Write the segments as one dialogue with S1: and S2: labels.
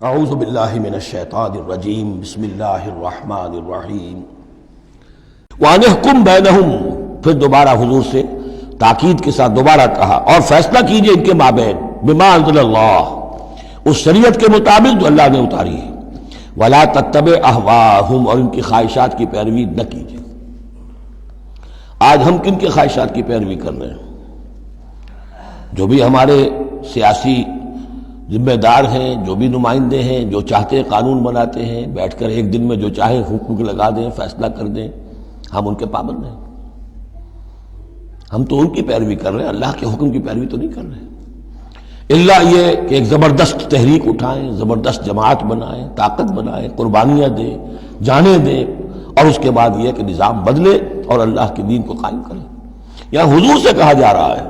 S1: اعوذ باللہ من الشیطان الرجیم بسم اللہ الرحمن الرحیم وَأَنِحْكُمْ بَيْنَهُمْ، پھر دوبارہ حضور سے تاکید کے ساتھ دوبارہ کہا اور فیصلہ کیجئے ان کے مابین بما انزل اللہ، اس شریعت کے مطابق جو اللہ نے اتاری ہے، وَلَا تَتَّبِعْ أَهْوَاءَهُمْ، اور ان کی خواہشات کی پیروی نہ کیجئے۔ آج ہم کن کی خواہشات کی پیروی کر رہے ہیں؟ جو بھی ہمارے سیاسی ذمہ دار ہیں، جو بھی نمائندے ہیں، جو چاہتے ہیں قانون بناتے ہیں، بیٹھ کر ایک دن میں جو چاہے حکم لگا دیں، فیصلہ کر دیں، ہم ان کے پابند ہیں۔ ہم تو ان کی پیروی کر رہے ہیں، اللہ کے حکم کی پیروی تو نہیں کر رہے، الا یہ کہ ایک زبردست تحریک اٹھائیں، زبردست جماعت بنائیں، طاقت بنائیں، قربانیاں دیں، جانیں دیں، اور اس کے بعد یہ کہ نظام بدلے اور اللہ کے دین کو قائم کریں۔ یہاں حضور سے کہا جا رہا ہے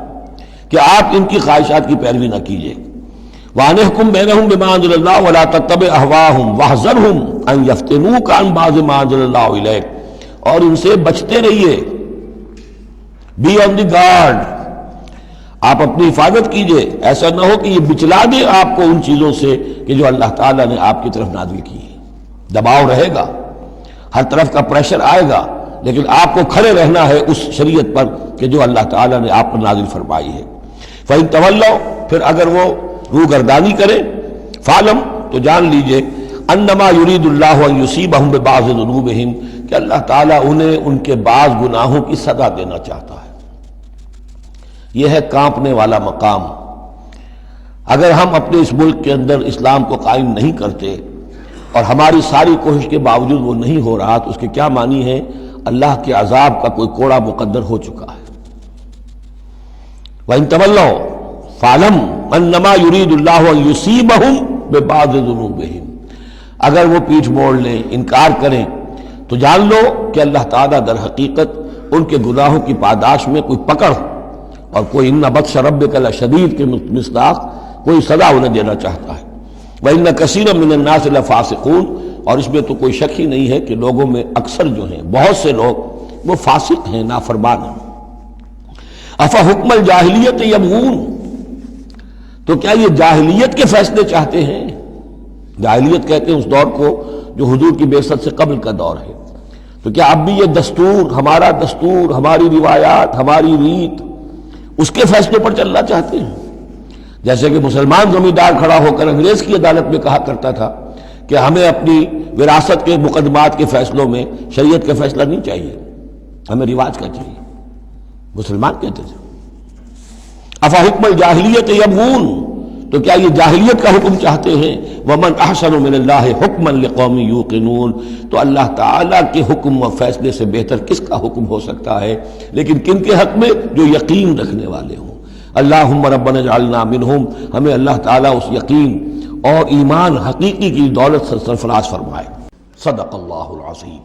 S1: کہ آپ ان کی خواہشات کی پیروی نہ کیجیے۔ وَأَنِحْكُمْ بَيْنَهُمْ بِمَا أَنزَلَ اللَّهُ وَلَا تَتَّبِعْ أَهْوَاءَهُمْ وَاحْذَرْهُمْ أَن يَفْتِنُوكَ عَن بَعْضِ مَا أَنزَلَ اللَّهُ إِلَيْكَ، اور ان سے بچتے رہیے، بی آن دی گارڈ، آپ اپنی حفاظت کیجئے، ایسا نہ ہو کہ یہ بچلا دے آپ کو ان چیزوں سے کہ جو اللہ تعالیٰ نے آپ کی طرف نازل کی ہے۔ دباؤ رہے گا، ہر طرف کا پریشر آئے گا، لیکن آپ کو کھڑے رہنا ہے اس شریعت پر کہ جو اللہ تعالیٰ نے آپ پر نازل فرمائی ہے۔ فَإِن تَوَلَّوْا، پھر اگر وہ روگردانی کرے، فعلم، تو جان لیجئے، انما یرید اللہ ان یصیبہم ببعض ذنوبہم، کہ اللہ تعالیٰ انہیں ان کے بعض گناہوں کی سزا دینا چاہتا ہے۔ یہ ہے کانپنے والا مقام۔ اگر ہم اپنے اس ملک کے اندر اسلام کو قائم نہیں کرتے اور ہماری ساری کوشش کے باوجود وہ نہیں ہو رہا، تو اس کے کیا معنی ہے؟ اللہ کے عذاب کا کوئی کوڑا مقدر ہو چکا ہے۔ وَإِن تَوَلَّوْا فَاعْلَمْ انما یرید اللہ ان یصیبہم ببعض ذنوبہم، اگر وہ پیٹھ موڑ لیں، انکار کریں، تو جان لو کہ اللہ تعالیٰ در حقیقت ان کے گناہوں کی پاداش میں کوئی پکڑ اور کوئی ان بطش ربک لشدید کے مصداق کوئی سزا انہیں دینا چاہتا ہے۔ وَإِنَّ كَثِيرًا مِّنَ النَّاسِ لَفَاسِقُونَ، اور اس میں تو کوئی شک ہی نہیں ہے کہ لوگوں میں اکثر جو ہیں، بہت سے لوگ وہ فاسق ہیں، نافرمان ہیں۔ أَفَحُكْمَ الْجَاهِلِيَّةِ يَبْغُونَ، تو کیا یہ جاہلیت کے فیصلے چاہتے ہیں؟ جاہلیت کہتے ہیں اس دور کو جو حضور کی بعثت سے قبل کا دور ہے۔ تو کیا اب بھی یہ دستور، ہمارا دستور، ہماری روایات، ہماری ریت، اس کے فیصلوں پر چلنا چاہتے ہیں؟ جیسے کہ مسلمان زمیندار کھڑا ہو کر انگریز کی عدالت میں کہا کرتا تھا کہ ہمیں اپنی وراثت کے مقدمات کے فیصلوں میں شریعت کا فیصلہ نہیں چاہیے، ہمیں رواج کا چاہیے، مسلمان کہتے تھے۔ افحکم الجاہلیت یبغون، تو کیا یہ جاہلیت کا حکم چاہتے ہیں؟ ومن احسن من اللہ حکما لقوم یوقنون، تو اللہ تعالیٰ کے حکم و فیصلے سے بہتر کس کا حکم ہو سکتا ہے؟ لیکن کن کے حق میں؟ جو یقین رکھنے والے ہوں۔ اللہم ربنا اجعلنا منہم، ہمیں اللہ تعالیٰ اس یقین اور ایمان حقیقی کی دولت سے سرفراز فرمائے۔ صدق اللہ العظیم۔